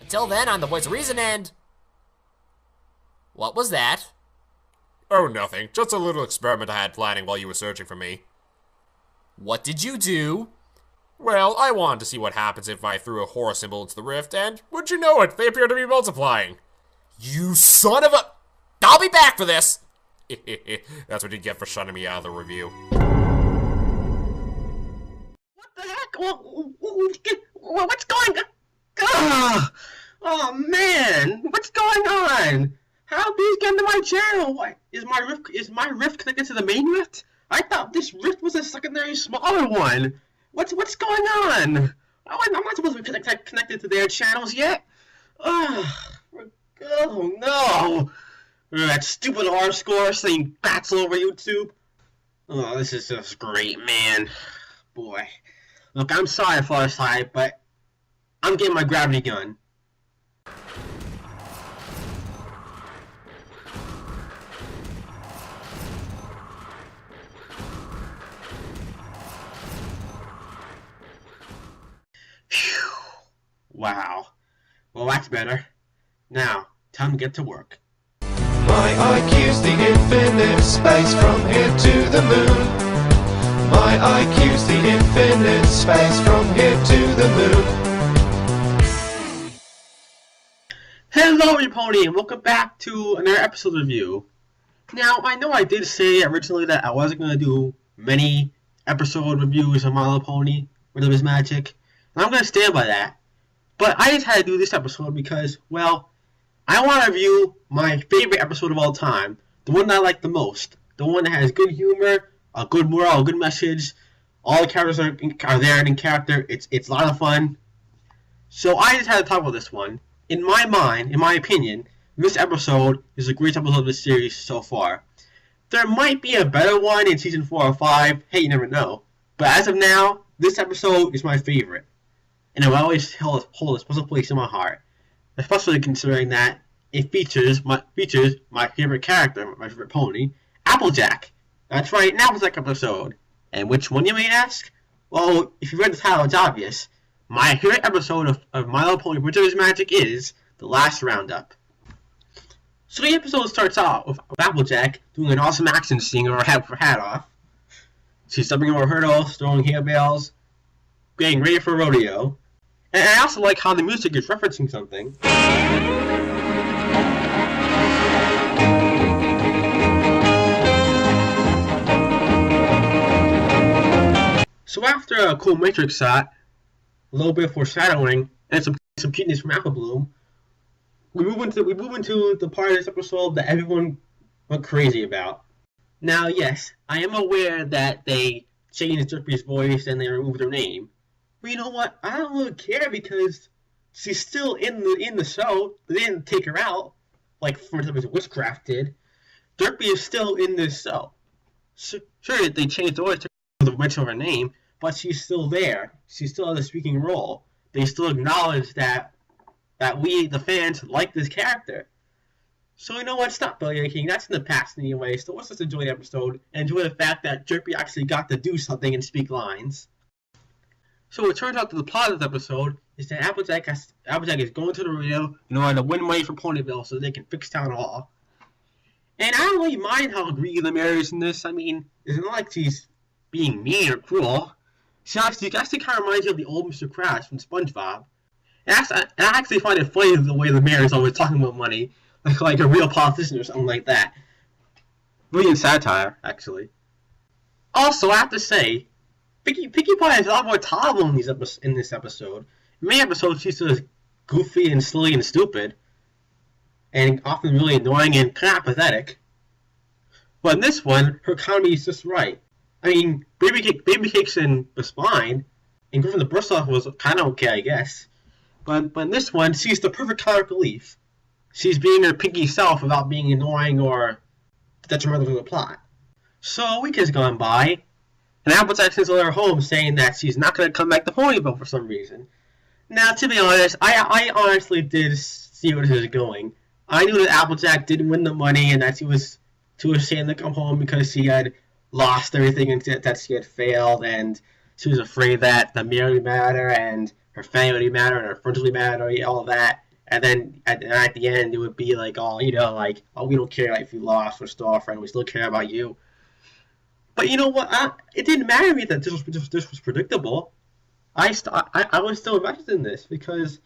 Until then, I'm the voice of reason and... What was that? Oh, nothing. Just a little experiment I had planning while you were searching for me. What did you do? Well, I wanted to see what happens if I threw a horror symbol into the rift, and would you know it, they appear to be multiplying. You son of a... I'll be back for this! That's what you get for shunning me out of the review. What the heck? What's going on? Ugh! Oh man, what's going on? How did these get into my channel? What is my rift connected to the main rift? I thought this rift was a secondary, smaller one. What's going on? I'm not supposed to be connected to their channels yet. Ugh! Oh no! That stupid R score saying bats all over YouTube. Oh, this is just great, man. Boy, look, I'm sorry, Far Side, but I'm getting my gravity gun. Phew. Wow. Well, that's better. Now, time to get to work. My IQ's the infinite space from here to the moon. My IQ's the infinite space from here to the moon. Hello, everybody, and welcome back to another episode review. Now, I know I did say originally that I wasn't going to do many episode reviews of My Little Pony, Rhythm is Magic, and I'm going to stand by that. But I just had to do this episode because, well, I want to review my favorite episode of all time, the one that I like the most, the one that has good humor, a good moral, a good message, all the characters are there and in character, it's a lot of fun. So I just had to talk about this one. In my mind, in my opinion, this episode is the greatest episode of the series so far. There might be a better one in season 4 or 5, hey, you never know. But as of now, this episode is my favorite. And it will always hold a special place in my heart. Especially considering that it features my favorite character, my favorite pony, Applejack. That's right, an Applejack episode. And which one, you may ask? Well, if you read the title, it's obvious. My favorite episode of My Little Pony Rhythm is Magic is the last Roundup. So the episode starts off with Applejack doing an awesome action scene with her hat off. She's stepping over hurdles, throwing hay bales, getting ready for a rodeo. And I also like how the music is referencing something. So after a cool Matrix shot, a little bit of foreshadowing, and some cuteness from Apple Bloom, we move into the part of this episode that everyone went crazy about. Now, yes, I am aware that they changed Drippy's voice and they removed her name. But you know what? I don't really care because she's still in the show. They didn't take her out like, for example, Witchcraft did. Drippy is still in this show. Sure, they changed the voice to mention her name, but she's still there. She still has a speaking role. They still acknowledge that we, the fans, like this character. So you know what? Stop Billy King. That's in the past anyway. So let's just enjoy the episode and enjoy the fact that Drippy actually got to do something and speak lines. So it turns out that the plot of this episode is that Applejack is going to the rodeo in order to win money for Ponyville so they can fix Town Hall. And I don't really mind how greedy the mayor is in this. I mean, it's not like she's being mean or cruel. She actually kind of reminds you of the old Mr. Krabs from SpongeBob. And I actually find it funny the way the mayor is always talking about money, like a real politician or something like that. Brilliant satire, actually. Also, I have to say, Pinkie Pie is a lot more tolerable in this episode. In many episodes, she's just goofy and silly and stupid, and often really annoying and kind of pathetic. But in this one, her comedy is just right. I mean, Baby Cakes was fine, and Griffin the Burstoff was kind of okay, I guess. But in this one, she's the perfect comic relief. She's being her Pinkie self without being annoying or detrimental to the plot. So a week has gone by, and Applejack sends a letter home saying that she's not going to come back to Ponyville for some reason. Now, to be honest, I honestly did see where this was going. I knew that Applejack didn't win the money and that she was too ashamed to come home because she had lost everything and that she had failed, and she was afraid that the mayor would matter and her family would matter and her friends would matter, all of that. And then at the end, it would be like, oh, like, oh, we don't care if you lost or stole our friend. We still care about you. But you know what? It didn't matter to me that this was predictable. I was still invested in this because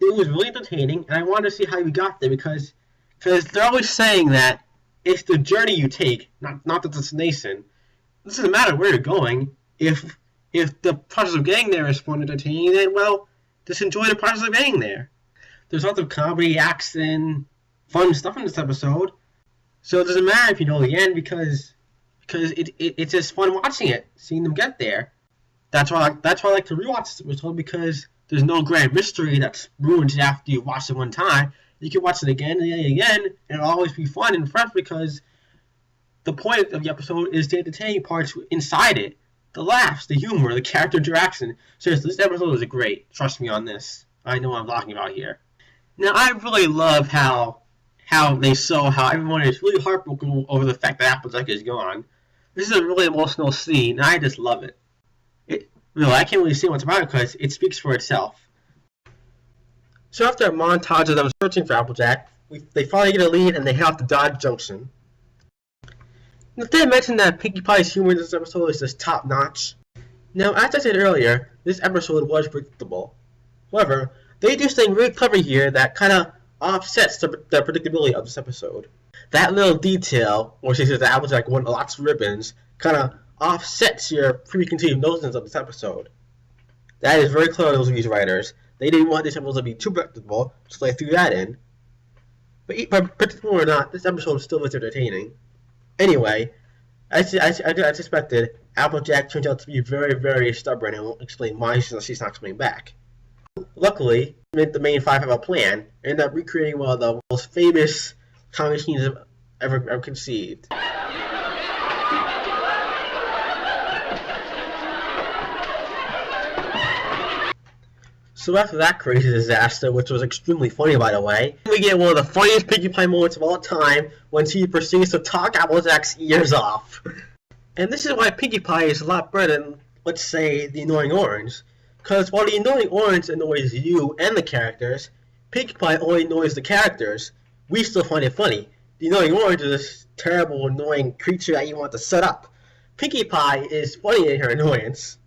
it was really entertaining, and I wanted to see how we got there because they're always saying that it's the journey you take, not the destination. It doesn't matter where you're going. If the process of getting there is fun and entertaining, then, well, just enjoy the process of getting there. There's lots of comedy, action, fun stuff in this episode. So it doesn't matter if you know the end because it's just fun watching it, seeing them get there. That's why I like to rewatch this episode because there's no grand mystery that's ruined after you watch it one time. You can watch it again and again, and it'll always be fun and fresh because the point of the episode is the entertaining parts inside it. The laughs, the humor, the character interaction. Seriously, this episode is great. Trust me on this. I know what I'm talking about here. Now, I really love how they show how everyone is really heartbroken over the fact that Applejack is gone. This is a really emotional scene, and I just love it. Really, I can't really say what's about it because it speaks for itself. So after a montage of them searching for Applejack, they finally get a lead and they head off to Dodge Junction. Now, did I mention that Pinkie Pie's humor in this episode is just top notch? Now, as I said earlier, this episode was predictable. However, they do something really clever here that kind of offsets the predictability of this episode. That little detail, where she says that Applejack won lots of ribbons, kind of offsets your preconceived notions of this episode. That is very clever of these writers. They didn't want this episode to be too predictable, so they threw that in. But predictable or not, this episode still was entertaining. Anyway, as expected, Applejack turns out to be very, very stubborn and won't explain why she's not coming back. Luckily, the main five have a plan and end up recreating one of the most famous comedy scenes ever conceived. So after that crazy disaster, which was extremely funny by the way, we get one of the funniest Pinkie Pie moments of all time when she proceeds to talk Applejack's ears off. And this is why Pinkie Pie is a lot better than, let's say, the Annoying Orange. Because while the Annoying Orange annoys you and the characters, Pinkie Pie only annoys the characters. We still find it funny. The Annoying Orange is this terrible, annoying creature that you want to set up. Pinkie Pie is funny in her annoyance.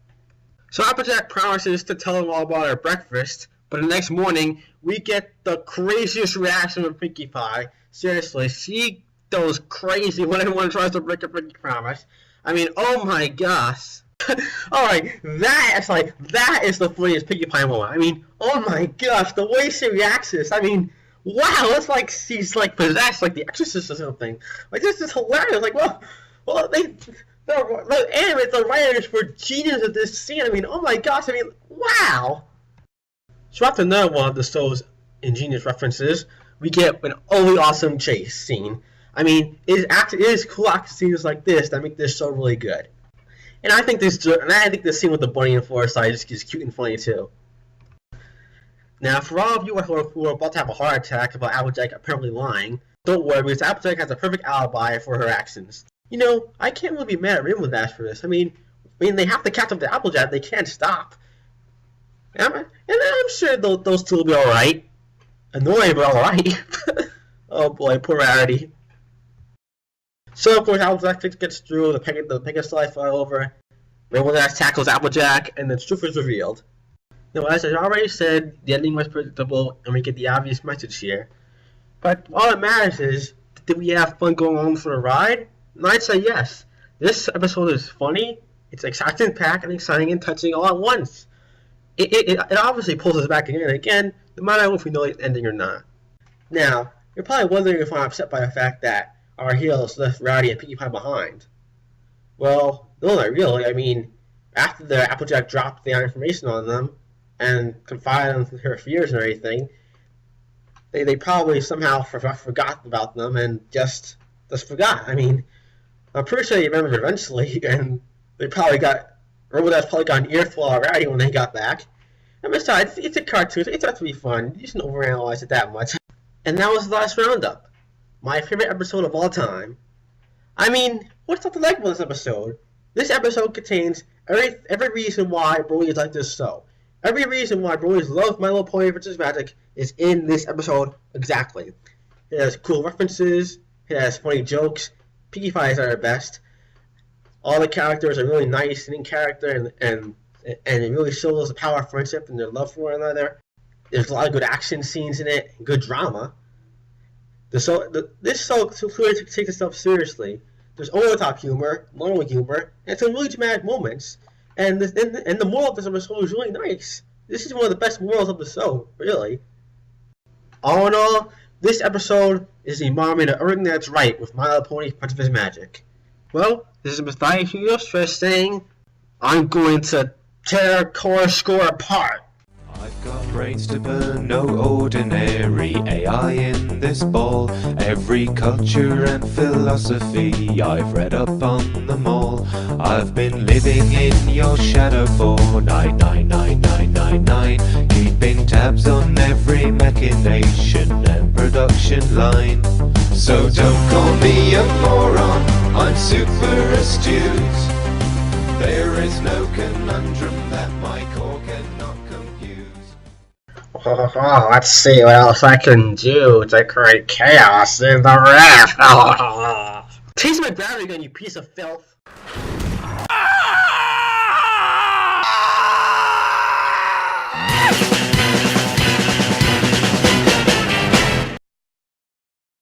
So Applejack promises to tell them all about her breakfast, but the next morning, we get the craziest reaction from Pinkie Pie. Seriously, she goes crazy when anyone tries to break a Pinkie promise. I mean, oh my gosh. Alright, that is the funniest Pinkie Pie moment. I mean, oh my gosh, the way she reacts to this, I mean, wow, it's like she's like possessed, like the Exorcist or something. Like, this is hilarious. Like, well, the writers were genius at this scene. I mean, oh my gosh, I mean, wow. So after another one of the show's ingenious references, we get an really awesome chase scene. I mean, it is cool action scenes like this that make this show really good. And I think this scene with the bunny and Forsyth is cute and funny too. Now, for all of you who are about to have a heart attack about Applejack apparently lying, don't worry, because Applejack has a perfect alibi for her actions. You know, I can't really be mad at Rainbow Dash for this. I mean, they have to catch up to Applejack. They can't stop. And I'm sure those two will be all right. Annoying, but all right. Oh boy, poor Rarity. So of course, Applejack gets through. The Pegasus fly over. Rainbow Dash tackles Applejack, and the truth is revealed. Now, as I already said, the ending was predictable, and we get the obvious message here. But all that matters is, did we have fun going on for the ride? And I'd say yes. This episode is funny, it's action-packed and exciting and touching all at once. It obviously pulls us back again and again, no matter if we know the ending or not. Now, you're probably wondering if I'm upset by the fact that our heroes left Rowdy and Pinkie Pie behind. Well, no, not really. I mean, after the Applejack dropped the information on them and confided in her fears and everything, they probably somehow forgot about them and just forgot. I mean, I'm pretty sure they remembered eventually, and they probably Robodash probably got an earful already when they got back. And besides, it's a cartoon, it's not to be fun. You shouldn't overanalyze it that much. And that was the last Roundup. My favorite episode of all time. I mean, what's not to like about this episode? This episode contains every reason why bullies like this show. Every reason why boys love My Little Pony vs. Magic is in this episode exactly. It has cool references, it has funny jokes, Pinkie Pie's are the best. All the characters are really nice and in character, and it really shows the power of friendship and their love for one another. There's a lot of good action scenes in it, and good drama. This show clearly takes itself seriously. There's over-the-top humor, normal humor, and some really dramatic moments. And the moral of this episode is really nice. This is one of the best morals of the show, really. All in all, this episode is the embodiment of everything that's right with My Little Pony vs. Magic. Well, this is Matthais from Unidostres saying, I'm going to tear Core Score apart. I've got brains to burn, no ordinary AI in this ball. Every culture and philosophy, I've read up on them all. I've been living in your shadow for 99999, keeping tabs on every machination and production line. So don't call me a moron, I'm super astute. There is no conundrum that my core cannot compute. Oh, let's see what else I can do to create chaos in the rift. Taste my gravity gun, you piece of filth.